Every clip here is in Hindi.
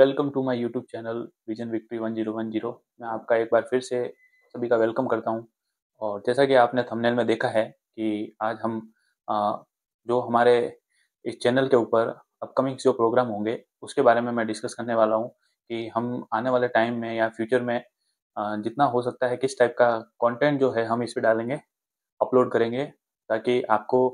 Welcome to my YouTube channel Vision Victory 1010। मैं आपका एक बार फिर से सभी का वेलकम करता हूं। और जैसा कि आपने थंबनेल में देखा है कि आज हम जो हमारे इस चैनल के ऊपर अपकमिंग जो प्रोग्राम होंगे उसके बारे में मैं डिस्कस करने वाला हूं कि हम आने वाले टाइम में या फ्यूचर में जितना हो सकता है किस टाइप का कंटेंट जो है हम इस पे डालेंगे, अपलोड करेंगे, ताकि आपको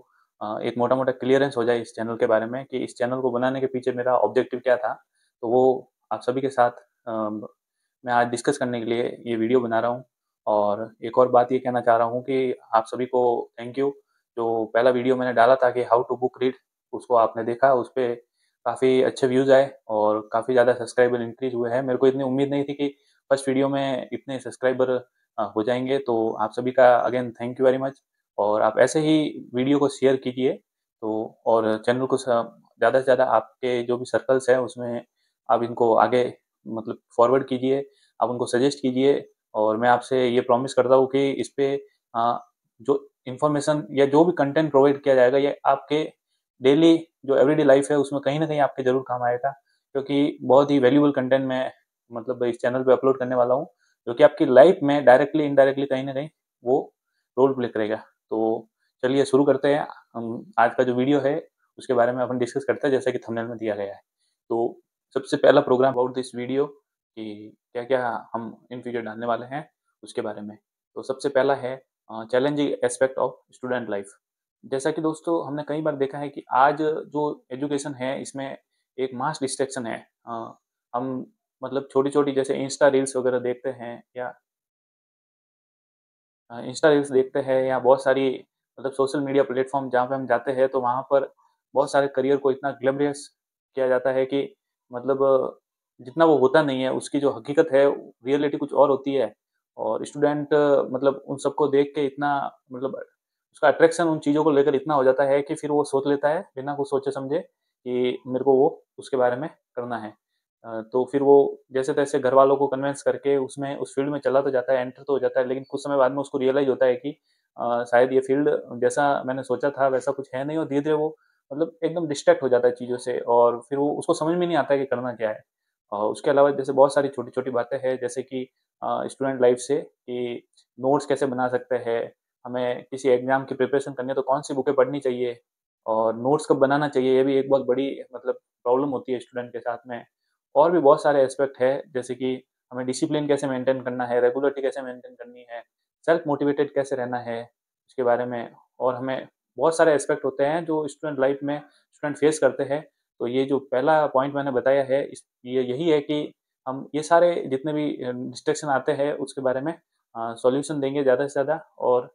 एक मोटा मोटा क्लियरेंस हो जाए इस चैनल के बारे में कि इस चैनल को बनाने के पीछे मेरा ऑब्जेक्टिव क्या था। तो वो आप सभी के साथ मैं आज डिस्कस करने के लिए ये वीडियो बना रहा हूँ। और एक और बात ये कहना चाह रहा हूँ कि आप सभी को थैंक यू। जो पहला वीडियो मैंने डाला था कि हाउ टू बुक रीड, उसको आपने देखा, उस पर काफ़ी अच्छे व्यूज़ आए और काफ़ी ज़्यादा सब्सक्राइबर इंक्रीज हुए हैं। मेरे को इतनी उम्मीद नहीं थी कि फर्स्ट वीडियो में इतने सब्सक्राइबर हो जाएंगे। तो आप सभी का again thank you very much. और आप ऐसे ही वीडियो को शेयर कीजिए तो, और चैनल को ज़्यादा से ज़्यादा आपके जो भी सर्कल्स हैं उसमें आप इनको आगे मतलब फॉरवर्ड कीजिए, आप उनको सजेस्ट कीजिए। और मैं आपसे ये प्रॉमिस करता हूँ कि इस पे जो इन्फॉर्मेशन या जो भी कंटेंट प्रोवाइड किया जाएगा ये आपके डेली जो एवरीडे लाइफ है उसमें कहीं ना कहीं आपके ज़रूर काम आएगा, क्योंकि बहुत ही वैल्यूबल कंटेंट मैं मतलब इस चैनल पे अपलोड करने वाला हूँ, जो कि आपकी लाइफ में डायरेक्टली इनडायरेक्टली कहीं ना कहीं वो रोल प्ले करेगा। तो चलिए शुरू करते हैं। हम आज का जो वीडियो है उसके बारे में अपन डिस्कस करते हैं जैसा कि थंबनेल में दिया गया है। तो सबसे पहला प्रोग्राम अबाउट दिस वीडियो कि क्या क्या हम इन फ्यूचर डालने वाले हैं उसके बारे में। तो सबसे पहला है challenging aspect of student life. जैसा कि दोस्तों हमने कई बार देखा है कि आज जो एजुकेशन है इसमें एक मास डिस्ट्रैक्शन है। हम मतलब छोटी छोटी जैसे इंस्टा रील्स वगैरह देखते हैं या इंस्टा रील्स देखते हैं या बहुत सारी मतलब सोशल मीडिया प्लेटफॉर्म जहाँ पे हम जाते हैं तो वहाँ पर बहुत सारे करियर को इतना ग्लैमरस किया जाता है कि मतलब जितना वो होता नहीं है, उसकी जो हकीकत है रियलिटी कुछ और होती है। और स्टूडेंट मतलब उन सबको देख के इतना मतलब उसका अट्रैक्शन उन चीज़ों को लेकर इतना हो जाता है कि फिर वो सोच लेता है बिना कुछ सोचे समझे कि मेरे को वो उसके बारे में करना है। तो फिर वो जैसे तैसे घर वालों को कन्विंस करके उसमें उस फील्ड में चला तो जाता है, एंटर तो हो जाता है, लेकिन कुछ समय बाद में उसको रियलाइज होता है कि शायद ये फील्ड जैसा मैंने सोचा था वैसा कुछ है नहीं। और धीरे धीरे वो मतलब एकदम डिस्ट्रैक्ट हो जाता है चीज़ों से और फिर वो उसको समझ में नहीं आता है कि करना क्या है। उसके अलावा जैसे बहुत सारी छोटी छोटी बातें हैं जैसे कि स्टूडेंट लाइफ से कि नोट्स कैसे बना सकते हैं, हमें किसी एग्जाम की प्रिपरेशन करनी है तो कौन सी बुकें पढ़नी चाहिए, और नोट्स कब बनाना चाहिए, ये भी एक बहुत बड़ी मतलब प्रॉब्लम होती है स्टूडेंट के साथ में। और भी बहुत सारे एस्पेक्ट है जैसे कि हमें डिसिप्लिन कैसे मेंटेन करना है, रेगुलरिटी कैसे मेंटेन करनी है, सेल्फ मोटिवेटेड कैसे रहना है उसके बारे में। और हमें बहुत सारे एस्पेक्ट होते हैं जो स्टूडेंट लाइफ में स्टूडेंट फेस करते हैं। तो ये जो पहला पॉइंट मैंने बताया है ये यही है कि हम ये सारे जितने भी डिस्ट्रैक्शन आते हैं उसके बारे में सॉल्यूशन देंगे ज़्यादा से ज़्यादा, और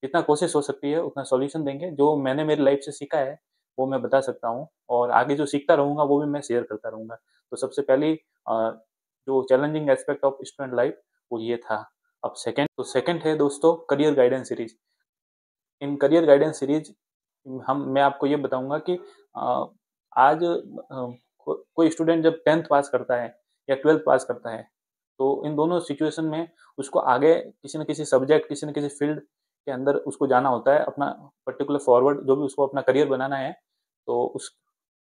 जितना कोशिश हो सकती है उतना सॉल्यूशन देंगे। जो मैंने मेरी लाइफ से सीखा है वो मैं बता सकता हूँ, और आगे जो सीखता रहूँगा वो भी मैं शेयर करता रहूँगा। तो सबसे पहली जो challenging aspect of student life वो ये था। अब सेकंड है दोस्तों career guidance series. In career guidance series हम मैं आपको ये बताऊंगा कि आज कोई स्टूडेंट जब 10th पास करता है या 12th पास करता है तो इन दोनों सिचुएशन में उसको आगे किसी न किसी सब्जेक्ट किसी न किसी फील्ड के अंदर उसको जाना होता है, अपना पर्टिकुलर फॉरवर्ड जो भी उसको अपना करियर बनाना है। तो उस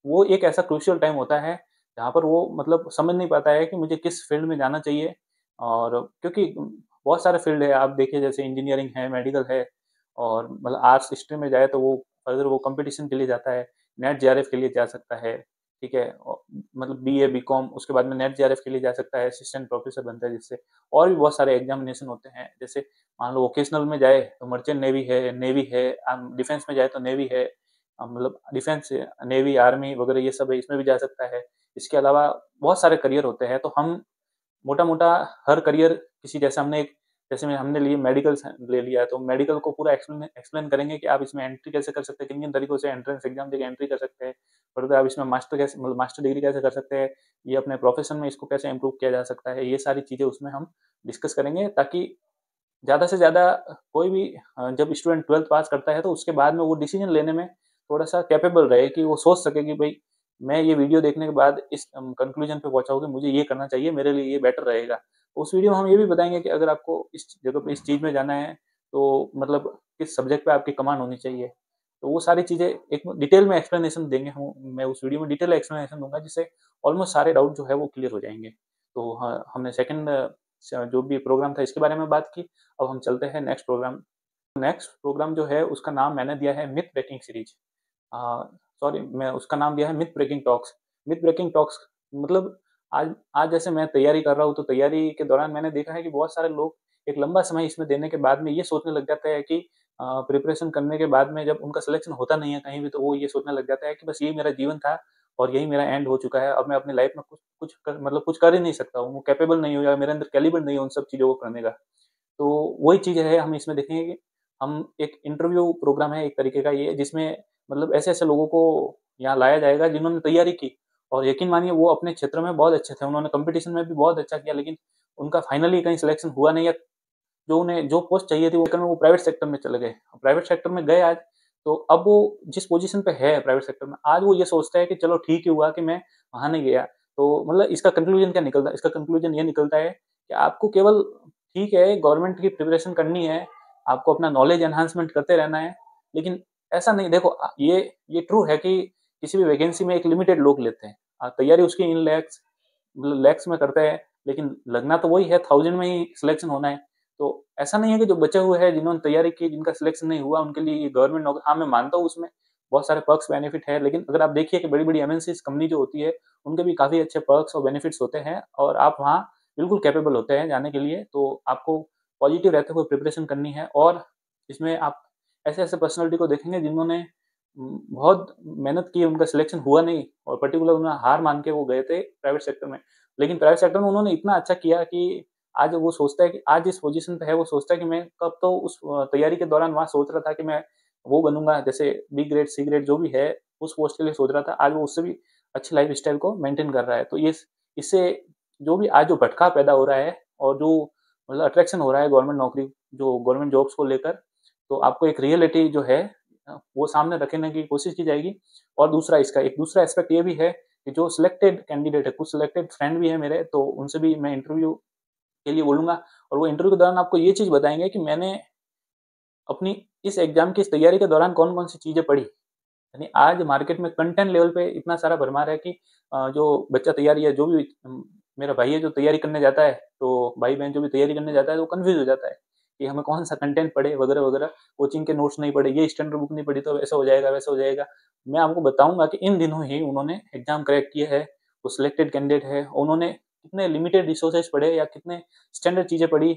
वो एक ऐसा क्रूशियल टाइम होता है जहाँ पर वो मतलब समझ नहीं पाता है कि मुझे किस फील्ड में जाना चाहिए। और क्योंकि बहुत सारे फील्ड है, आप देखिए जैसे इंजीनियरिंग है, मेडिकल है, और मतलब आर्ट्स स्ट्रीम में जाए तो वो फर्दर वो कंपटीशन के लिए जाता है, नेट जेआरएफ के लिए जा सकता है। ठीक है, मतलब बीए बीकॉम उसके बाद में नेट जेआरएफ के लिए जा सकता है, असिस्टेंट प्रोफेसर बनता है जिससे। और भी बहुत सारे एग्जामिनेशन होते हैं, जैसे मान लो वोकेशनल में जाए तो मर्चेंट नेवी है, डिफेंस में जाए तो नेवी है, मतलब डिफेंस नेवी आर्मी वगैरह ये सब है, इसमें भी जा सकता है। इसके अलावा बहुत सारे करियर होते हैं। तो हम मोटा मोटा हर करियर किसी जैसे हमने एक जैसे में हमने लिए मेडिकल ले लिया है तो मेडिकल को पूरा एक्सप्लेन एक्सप्लेन करेंगे कि आप इसमें एंट्री कैसे कर सकते हैं, किन किन तरीकों से एंट्रेंस एग्जाम देकर एंट्री कर सकते हैं। फर्दर आप इसमें मास्टर कैसे मतलब मास्टर डिग्री कैसे कर सकते हैं, ये अपने प्रोफेशन में इसको कैसे इम्प्रूव किया जा सकता है, ये सारी चीज़ें उसमें हम डिस्कस करेंगे, ताकि ज़्यादा से ज़्यादा कोई भी जब स्टूडेंट 12th पास करता है तो उसके बाद में वो डिसीजन लेने में थोड़ा-सा कैपेबल रहे कि वो सोच सके कि भई मैं ये वीडियो देखने के बाद इस कंक्लूजन पे पहुँचा हूँ कि मुझे ये करना चाहिए, मेरे लिए ये बेटर रहेगा। उस वीडियो में हम ये भी बताएँगे कि अगर आपको इस जगह पे इस चीज़ में जाना है तो मतलब किस सब्जेक्ट पे आपकी कमांड होनी चाहिए। तो वो सारी चीज़ें एक डिटेल में एक्सप्लेनेशन देंगे हम, मैं उस वीडियो में डिटेल एक्सप्लेनेशन दूँगा, जिससे ऑलमोस्ट सारे डाउट जो है वो क्लियर हो जाएँगे। तो हाँ, हमने सेकंड जो भी प्रोग्राम था इसके बारे में बात की, अब हम चलते हैं नेक्स्ट प्रोग्राम। नेक्स्ट प्रोग्राम जो है उसका नाम मैंने दिया है मिथ ब्रेकिंग सीरीज। सॉरी, मैं उसका नाम दिया है myth breaking talks. Myth breaking talks मतलब आज आज जैसे मैं तैयारी कर रहा हूँ, तो तैयारी के दौरान मैंने देखा है कि बहुत सारे लोग एक लंबा समय इसमें देने के बाद में ये सोचने लग जाते हैं कि प्रिपरेशन करने के बाद में जब उनका सिलेक्शन होता नहीं है कहीं भी, तो वो ये सोचने लग जाता है कि बस यही मेरा जीवन था और यही मेरा एंड हो चुका है। अब मैं अपनी लाइफ में कुछ कर ही नहीं सकता हूँ, कैपेबल नहीं हूँ या मेरे अंदर कैलिबर नहीं है उन सब चीज़ों को करने का। तो वही चीज़ है, हम इसमें देखेंगे कि हम एक इंटरव्यू प्रोग्राम है एक तरीके का ये, जिसमें मतलब ऐसे-ऐसे लोगों को यहाँ लाया जाएगा जिन्होंने तैयारी की और यकीन मानिए वो अपने क्षेत्र में बहुत अच्छे थे, उन्होंने कॉम्पिटिशन में भी बहुत अच्छा किया, लेकिन उनका फाइनली कहीं सिलेक्शन हुआ नहीं, या जो उन्हें जो पोस्ट चाहिए थी वो चक्कर में वो प्राइवेट सेक्टर में चले गए। प्राइवेट सेक्टर में गए आज, तो अब वो जिस पोज़ीशन पे है प्राइवेट सेक्टर में, आज वो ये सोचता है कि चलो ठीक ही हुआ कि मैं वहाँ नहीं गया। तो मतलब इसका कंक्लूज़न क्या निकलता है? इसका कंक्लूज़न ये निकलता है कि आपको केवल ठीक है गवर्नमेंट की प्रिपरेशन करनी है, आपको अपना नॉलेज एनहांसमेंट करते रहना है, लेकिन ऐसा नहीं देखो ये ट्रू है कि किसी भी वैकेंसी में एक लिमिटेड लोग लेते हैं। तैयारी उसकी इन लैक्स मतलब लैक्स में करते हैं, लेकिन लगना तो वही है, 1000 में ही सिलेक्शन होना है। तो ऐसा नहीं है कि जो बचे हुए हैं जिन्होंने तैयारी की, जिनका सिलेक्शन नहीं हुआ, उनके लिए ये गवर्नमेंट नौकरी, हाँ, मैं मानता हूँ उसमें बहुत सारे पर्क्स बेनिफिट है, लेकिन अगर आप देखिए कि बड़ी-बड़ी एमएनसीज़ कंपनी जो होती है, उनके भी काफ़ी अच्छे पर्क्स और बेनिफिट्स होते हैं और आप वहाँ बिल्कुल कैपेबल होते हैं जाने के लिए। तो आपको पॉजिटिव रहते हुए प्रिपरेशन करनी है और इसमें आप ऐसे-ऐसे पर्सनैलिटी को देखेंगे जिन्होंने बहुत मेहनत की, उनका सिलेक्शन हुआ नहीं और पर्टिकुलर उन्होंने हार मान के वो गए थे प्राइवेट सेक्टर में। लेकिन प्राइवेट सेक्टर में उन्होंने इतना अच्छा किया कि आज वो सोचता है कि आज जिस पोज़ीशन पे है, वो सोचता है कि मैं कब तो उस तैयारी के दौरान वहाँ सोच रहा था कि मैं वो बनूँगा, जैसे बी ग्रेड, सी ग्रेड जो भी है, उस पोस्ट के लिए सोच रहा था। आज वो उससे भी अच्छी लाइफ़स्टाइल को मेंटेन कर रहा है। तो ये इससे जो भी आज जो भटकाव पैदा हो रहा है और जो मतलब अट्रैक्शन हो रहा है गवर्नमेंट नौकरी, जो गवर्नमेंट जॉब्स को लेकर, तो आपको एक रियलिटी जो है वो सामने रखने की कोशिश की जाएगी। और दूसरा इसका एक दूसरा एस्पेक्ट ये भी है कि जो सिलेक्टेड कैंडिडेट है, कुछ सिलेक्टेड फ्रेंड भी है मेरे, तो उनसे भी मैं इंटरव्यू के लिए बोलूँगा और वो इंटरव्यू के दौरान आपको ये चीज़ बताएँगे कि मैंने अपनी इस एग्ज़ाम की इस तैयारी के दौरान कौन-कौन सी चीज़ें पढ़ी। यानी आज मार्केट में कंटेंट लेवल पे इतना सारा भरमार है कि जो बच्चा तैयारी है, जो भी मेरा भाई है जो तैयारी करने जाता है, तो भाई-बहन जो भी तैयारी करने जाता है, तो वो कन्फ्यूज़ हो जाता है कि हमें कौन-सा कंटेंट पढ़े वगैरह-वगैरह। कोचिंग के नोट्स नहीं पढ़े, ये स्टैंडर्ड बुक नहीं पढ़ी तो ऐसा हो जाएगा, वैसा हो जाएगा। मैं आपको बताऊँगा कि इन दिनों ही उन्होंने एग्ज़ाम क्रैक किए हैं, वो सिलेक्टेड कैंडिडेट है, उन्होंने कितने लिमिटेड रिसोर्सेज़ पढ़े या कितने स्टैंडर्ड चीज़ें पढ़ी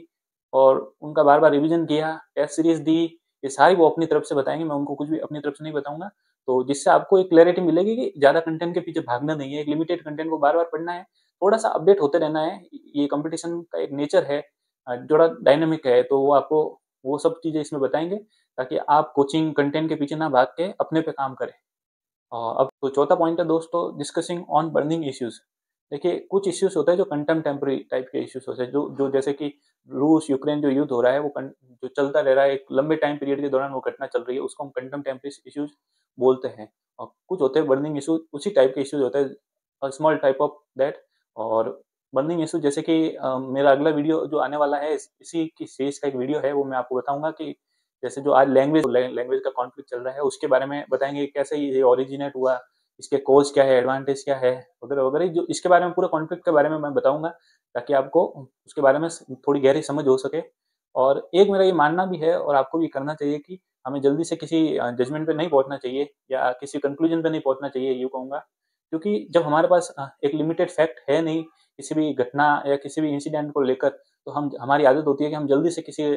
और उनका बार-बार रिवीजन किया, टेस्ट सीरीज़ दी, ये सारी वो अपनी तरफ से बताएँगे, मैं उनको कुछ भी अपनी तरफ से नहीं बताऊँगा। तो जिससे आपको एक क्लैरिटी मिलेगी कि ज़्यादा कंटेंट के पीछे भागना नहीं है, एक लिमिटेड कंटेंट को बार-बार पढ़ना है, थोड़ा-सा अपडेट होते रहना है। ये कॉम्पिटिशन का एक नेचर है, थोड़ा डायनामिक है, तो वो आपको वो सब चीज़ें इसमें बताएँगे ताकि आप कोचिंग कंटेंट के पीछे ना भाग के अपने पे काम करें। अब तो चौथा पॉइंट है दोस्तों, डिस्कसिंग ऑन बर्निंग इश्यूज़। देखिए, कुछ इश्यूज़ होते हैं जो कंटेम्परेरी टाइप के इश्यूज़ होते हैं, जो जो जैसे कि रूस-यूक्रेन जो युद्ध हो रहा है, वो जो चलता रह रहा है, एक लंबे टाइम पीरियड के दौरान वो घटना चल रही है, उसको हम कंटेम्परेरी इश्यूज़ बोलते हैं। और कुछ होते हैं बर्निंग इश्यूज़, उसी टाइप के इश्यूज़ होते हैं, स्मॉल टाइप ऑफ दैट। और बर्निंग इश्यू जैसे कि मेरा अगला वीडियो जो आने वाला है, इसी की सीरीज़ का एक वीडियो है, वो मैं आपको बताऊँगा कि जैसे जो आज लैंग्वेज का कॉन्फ्लिक्ट चल रहा है, उसके बारे में बताएँगे कैसे ये ओरिजिनेट हुआ, इसके कॉज़ क्या है, एडवांटेज क्या है, वगैरह-वगैरह, जो इसके बारे में पूरे कॉन्फ्लिक्ट के बारे में मैं बताऊँगा, ताकि आपको उसके बारे में थोड़ी गहरी समझ हो सके। और एक मेरा ये मानना भी है और आपको भी करना चाहिए कि हमें जल्दी से किसी जजमेंट पे नहीं पहुँचना चाहिए या किसी कंक्लूजन पे नहीं पहुँचना चाहिए, यूँ कहूँगा। क्योंकि जब हमारे पास एक लिमिटेड फैक्ट है नहीं, किसी भी घटना या किसी भी इंसिडेंट को लेकर, तो हम हमारी आदत होती है कि हम जल्दी से किसी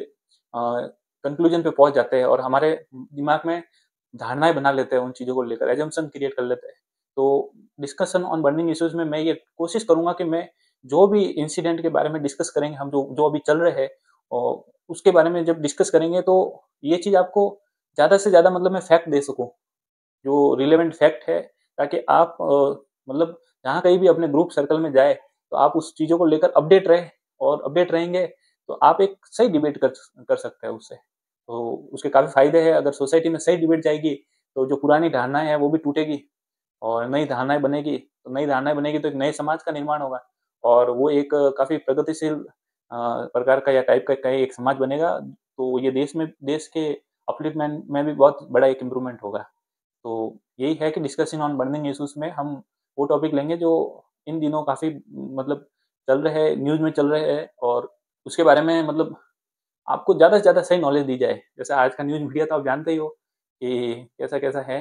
कंक्लूजन पे पहुँच जाते हैं और हमारे दिमाग में धारणाएँ बना लेते हैं उन चीज़ों को लेकर, असम्पशन क्रिएट कर लेते हैं। तो डिस्कशन ऑन बर्निंग इश्यूज़ में मैं ये कोशिश करूँगा कि मैं जो भी इंसिडेंट के बारे में डिस्कस करेंगे, हम जो जो अभी चल रहे हैं और उसके बारे में जब डिस्कस करेंगे, तो ये चीज़ आपको ज़्यादा से ज़्यादा मतलब मैं फैक्ट दे सकूँ, जो रिलेवेंट फैक्ट है, ताकि आप मतलब जहाँ कहीं भी अपने ग्रुप सर्कल में जाए, तो आप उस चीज़ों को लेकर अपडेट रहें और अपडेट रहेंगे, तो आप एक सही डिबेट कर सकते हैं उससे। तो उसके काफ़ी फ़ायदे हैं, अगर सोसाइटी में सही डिबेट जाएगी, तो जो पुरानी धारणाएँ हैं, वो भी टूटेगी और नई धारणाएँ बनेगी, तो नई धारणाएँ बनेगी तो एक नए समाज का निर्माण होगा और वो एक काफ़ी प्रगतिशील प्रकार का या टाइप का कहीं एक समाज बनेगा। तो ये देश के अपलिफ्टमेंट में भी बहुत बड़ा एक इम्प्रूवमेंट होगा। तो यही है कि डिस्कसिंग ऑन बर्निंग इश्यूज में हम वो टॉपिक लेंगे जो इन दिनों काफ़ी मतलब चल रहे हैं, न्यूज़ में चल रहे हैं, और उसके बारे में मतलब आपको ज़्यादा से ज़्यादा सही नॉलेज दी जाए। जैसे आज का न्यूज़ मीडिया तो आप जानते ही हो कि कैसा-कैसा है।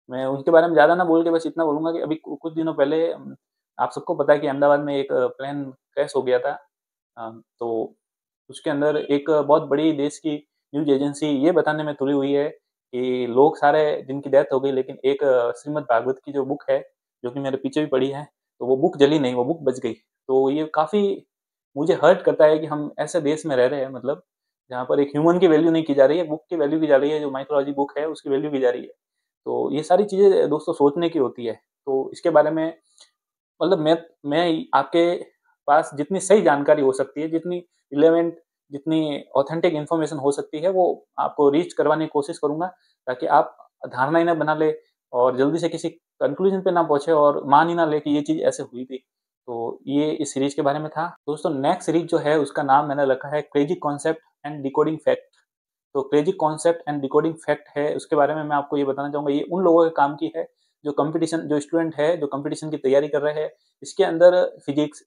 मैं उनके बारे में ज़्यादा ना बोल के बस इतना बोलूँगा कि अभी कुछ दिनों पहले आप सबको पता है कि अहमदाबाद में एक प्लेन क्रैश हो गया था। तो उसके अंदर एक बहुत बड़ी देश की न्यूज़ एजेंसी ये बताने में तुली हुई है कि लोग सारे जिनकी डेथ हो गई, लेकिन एक श्रीमद् भागवत की जो बुक है, जो कि मेरे पीछे भी पड़ी है, तो वो बुक जली नहीं, वो बुक बच गई। तो ये काफ़ी मुझे हर्ट करता है कि हम ऐसे देश में रह रहे हैं, मतलब जहाँ पर एक ह्यूमन की वैल्यू नहीं की जा रही है, बुक की वैल्यू की जा रही है, जो माइथोलॉजी बुक है उसकी वैल्यू की जा रही है। तो ये सारी चीज़ें दोस्तों सोचने की होती है। तो इसके बारे में मतलब मैं आपके पास जितनी सही जानकारी हो सकती है, जितनी रिलेवेंट, जितनी ऑथेंटिक इन्फॉर्मेशन हो सकती है, वो आपको रीच करवाने की कोशिश करूँगा, ताकि आप धारणा ही ना बना लें और जल्दी से किसी कंक्लूजन पे ना पहुँचे और मान ही ना लें कि ये चीज़ ऐसे हुई थी। तो ये इस सीरीज़ के बारे में था। दोस्तों नेक्स्ट सीरीज़ जो है उसका नाम मैंने रखा है crazy concept and decoding fact. तो crazy concept and decoding fact है, उसके बारे में मैं आपको ये बताना चाहूँगा, ये उन लोगों के काम की है जो स्टूडेंट है, जो कॉम्पिटिशन की तैयारी कर रहे हैं। इसके अंदर physics,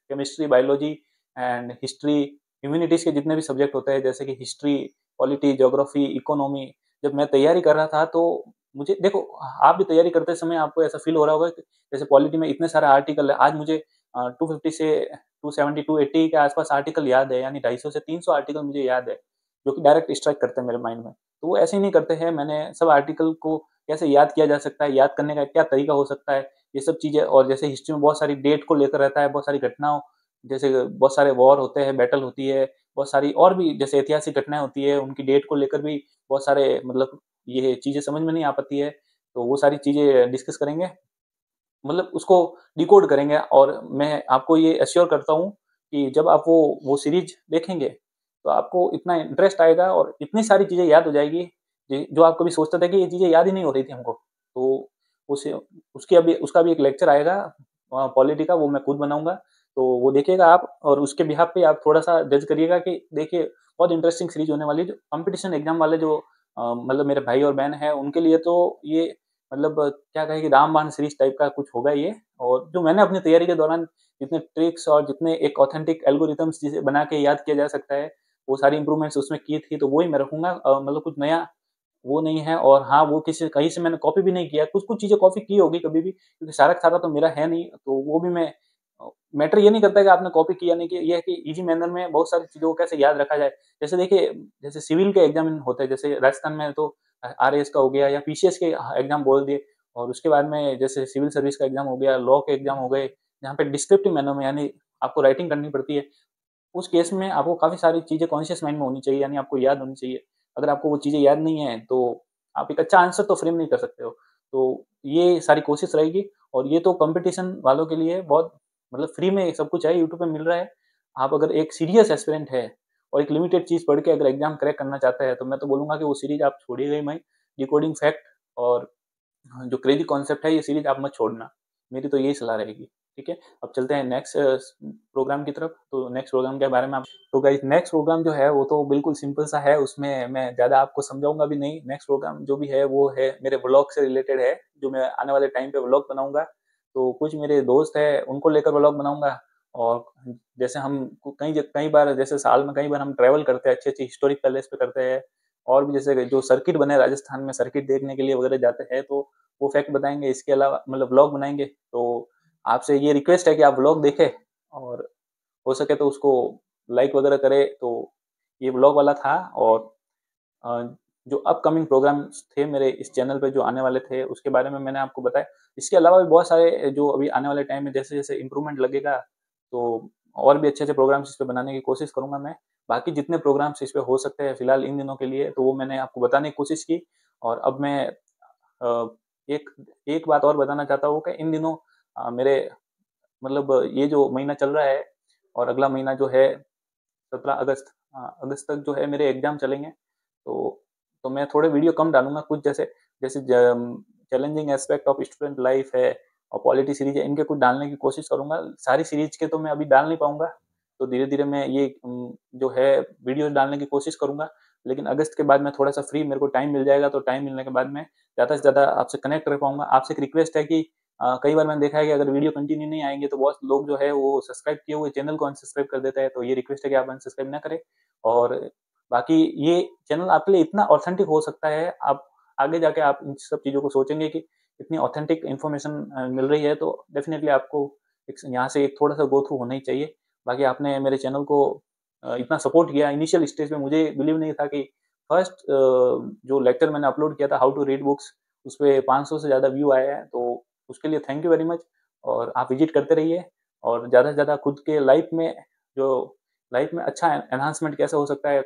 chemistry, biology and history, humanities के जितने भी सब्जेक्ट होते हैं, जैसे कि हिस्ट्री, पॉलिटी, ज्योग्राफी, इकोनॉमी, जब मैं तैयारी कर रहा था तो मुझे देखो, आप भी तैयारी करते समय आपको ऐसा फ़ील हो रहा होगा कि जैसे पॉलिटी में इतने सारे आर्टिकल है, आज मुझे 250 से 270, 280 के आस-पास आर्टिकल याद है, यानी 250 से 300 आर्टिकल मुझे याद है, जो कि डायरेक्ट स्ट्राइक करते हैं मेरे माइंड में। तो वो ऐसे ही नहीं करते हैं, मैंने सब आर्टिकल को कैसे याद किया जा सकता है, याद करने का क्या तरीका हो सकता है, ये सब चीज़ें। और जैसे हिस्ट्री में बहुत सारी डेट को लेकर रहता है, बहुत सारी घटनाओं, जैसे बहुत सारे वॉर होते हैं, बैटल होती है, बहुत सारी और भी जैसे ऐतिहासिक घटनाएँ होती है, उनकी डेट को लेकर भी बहुत सारे मतलब ये चीज़ें समझ में नहीं आ पाती है, तो वो सारी चीज़ें डिस्कस करेंगे। मतलब उसको डिकोड करेंगे, और मैं आपको ये एश्योर करता हूँ कि जब आप वो सीरीज़ देखेंगे, तो आपको इतना इंटरेस्ट आएगा और इतनी सारी चीज़ें याद हो जाएगी, जो आप कभी सोचते थे कि ये चीज़ें याद ही नहीं हो रही थी हमको। तो उसे उसकी अभी उसका भी एक लेक्चर आएगा पॉलिटी का, वो मैं खुद बनाऊँगा। तो वो देखिएगा आप, और उसके बिहाफ़ पे आप थोड़ा-सा जज करिएगा कि देखिए बहुत इंटरेस्टिंग सीरीज़ होने वाली है। जो कॉम्पिटिशन एग्ज़ाम वाले जो मतलब मेरे भाई और बहन हैं, उनके लिए तो ये मतलब क्या कहें कि रामबाण सीरीज़ टाइप का कुछ होगा ये। और जो मैंने अपनी तैयारी के दौरान जितने ट्रिक्स और जितने एक ऑथेंटिक एल्गोरिथम्स जिसे बना के याद किया जा सकता है, वो सारी इम्प्रूवमेंट्स उसमें की थी, तो वो ही मैं रखूँगा। मतलब कुछ नया वो नहीं है, और हाँ, वो किसी कहीं से मैंने कॉपी भी नहीं किया। कुछ-कुछ चीज़ें कॉपी की होगी कभी भी, क्योंकि सारा का सारा तो मेरा है नहीं, तो वो भी मैं मैटर ये नहीं करता है कि आपने कॉपी किया नहीं किया, ये है कि ईज़ी मैनर में बहुत सारी चीज़ों को कैसे याद रखा जाए। जैसे देखिए, जैसे सिविल के एग्ज़ाम होते हैं, जैसे राजस्थान में तो आरएएस का हो गया या पीसीएस के एग्ज़ाम बोल दिए, और उसके बाद में जैसे सिविल सर्विस का एग्ज़ाम हो गया, लॉ के एग्ज़ाम हो गए, जहाँ पे डिस्क्रिप्टिव मैनर में यानी आपको राइटिंग करनी पड़ती है। उस केस में आपको काफ़ी सारी चीज़ें कॉन्शियस माइंड में होनी चाहिए, यानी आपको याद होनी चाहिए। अगर आपको वो चीज़ें याद नहीं है, तो आप एक अच्छा आंसर तो फ्रेम नहीं कर सकते हो। तो ये सारी कोशिश रहेगी, और ये तो कॉम्पिटिशन वालों के लिए बहुत मतलब फ्री में सब कुछ है, यूट्यूब पे मिल रहा है। आप अगर एक सीरियस एस्पिरेंट है और एक लिमिटेड चीज़ पढ़ के अगर एग्ज़ाम क्रैक करना चाहते हैं, तो मैं तो बोलूँगा कि वो सीरीज़ आप छोड़िएगा ही मत। डिकोडिंग फैक्ट और हाँ, जो क्रेज़ी कॉन्सेप्ट है, ये सीरीज़ आप मत छोड़ना। मेरी तो यही सलाह रहेगी, ठीक है? अब चलते हैं नेक्स्ट प्रोग्राम की तरफ। तो नेक्स्ट प्रोग्राम के बारे में आप तो गाइस नेक्स्ट प्रोग्राम जो है वो तो बिल्कुल सिंपल सा है, उसमें मैं ज़्यादा आपको समझाऊँगा भी नहीं। नेक्स्ट प्रोग्राम जो भी है वो है मेरे व्लॉग से रिलेटेड है, जो मैं आने वाले टाइम पे व्लॉग बनाऊँगा। तो कुछ मेरे दोस्त हैं, उनको लेकर व्लॉग बनाऊँगा, और जैसे हम कई बार जैसे साल में कई बार हम ट्रैवल करते हैं, अच्छी-अच्छी हिस्टोरिक पैलेस पे करते हैं, और भी जैसे जो सर्किट बने राजस्थान में सर्किट देखने के लिए वगैरह जाते हैं, तो वो फैक्ट बताएँगे। इसके अलावा मतलब व्लॉग बनाएँगे। तो आपसे ये रिक्वेस्ट है कि आप व्लॉग देखें, और हो सके तो उसको लाइक वगैरह करें। तो ये व्लॉग वाला था, और अ, जो अपकमिंग प्रोग्राम्स थे मेरे इस चैनल पे जो आने वाले थे, उसके बारे में मैंने आपको बताया। इसके अलावा भी बहुत सारे जो अभी आने वाले टाइम में जैसे-जैसे इम्प्रूवमेंट लगेगा, तो और भी अच्छे-अच्छे प्रोग्राम्स इस पे बनाने की कोशिश करूँगा मैं। बाकी जितने प्रोग्राम्स इस पे हो सकते हैं फिलहाल इन दिनों के लिए, तो वो मैंने आपको बताने की कोशिश की। और अब मैं अ, एक एक बात और बताना चाहता हूँ कि इन दिनों मेरे मतलब ये जो महीना चल रहा है, और अगला महीना जो है 17 अगस्त, अगस्त तक जो है मेरे एग्ज़ाम चलेंगे। तो मैं थोड़े वीडियो कम डालूँगा, कुछ जैसे जैसे challenging aspect of student life है, और पॉलिटी सीरीज़ है, इनके कुछ डालने की कोशिश करूँगा। सारी सीरीज़ के तो मैं अभी डाल नहीं पाऊँगा, तो धीरे-धीरे मैं ये जो है वीडियोज़ डालने की कोशिश करूँगा। लेकिन अगस्त के बाद मैं थोड़ा-सा फ्री मेरे को टाइम मिल जाएगा, तो टाइम मिलने के बाद मैं ज़्यादा से ज़्यादा आपसे कनेक्ट रह पाऊँगा। आपसे एक रिक्वेस्ट है कि कई बार मैंने देखा है कि अगर वीडियो कंटिन्यू नहीं आएँगे तो बहुत लोग जो है वो सब्सक्राइब किए हुए चैनल को अनसब्सक्राइब कर देता है, तो ये रिक्वेस्ट है कि आप अनसब्सक्राइब ना करें। और बाकी ये चैनल आपके लिए इतना ऑथेंटिक हो सकता है, आप आगे जाके आप इन सब चीज़ों को सोचेंगे कि इतनी ऑथेंटिक इन्फॉर्मेशन मिल रही है, तो डेफ़िनेटली आपको एक यहाँ से एक थोड़ा-सा गो थ्रू होना ही चाहिए। बाकी आपने मेरे चैनल को इतना सपोर्ट किया इनिशियल स्टेज में, मुझे बिलीव नहीं था कि फर्स्ट जो लेक्चर मैंने अपलोड किया था हाउ टू रीड बुक्स, उसपे 500 से ज़्यादा व्यू आए हैं, तो उसके लिए थैंक यू वेरी मच। और आप विज़िट करते रहिए और ज़्यादा से ज़्यादा खुद के लाइफ़ में अच्छा एनहांसमेंट कैसे हो सकता है,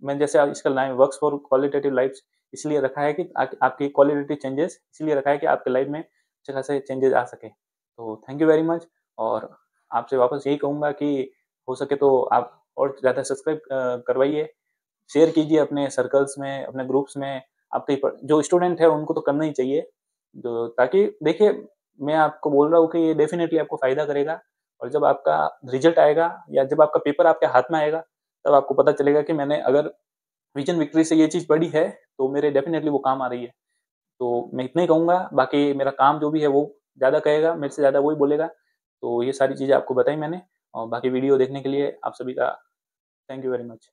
मैंने जैसे आप इसका line works for qualitative lifes इसलिए रखा है कि आपकी क्वालिटेटिव चेंजेस इसलिए रखा है कि आपके लाइफ़ में अच्छे खासे चेंजेस आ सकें। तो थैंक यू वेरी मच। और आपसे वापस यही कहूँगा कि हो सके तो आप और ज़्यादा सब्सक्राइब करवाइए, शेयर कीजिए अपने सर्कल्स में, अपने ग्रुप्स में। आपके जो स्टूडेंट है उनको तो करना ही चाहिए, जो ताकि देखिए मैं आपको बोल रहा हूँ कि ये डेफ़िनेटली आपको फ़ायदा करेगा। और जब आपका रिज़ल्ट आएगा या जब आपका पेपर आपके हाथ में आएगा, तब आपको पता चलेगा कि मैंने अगर विज़न विक्ट्री से ये चीज़ पढ़ी है, तो मेरे डेफ़िनेटली वो काम आ रही है। तो मैं इतना ही कहूँगा, बाकी मेरा काम जो भी है वो ज़्यादा कहेगा, मेरे से ज़्यादा वो ही बोलेगा। तो ये सारी चीज़ें आपको बताई मैंने, और बाकी वीडियो देखने के लिए आप सभी का थैंक यू वेरी मच।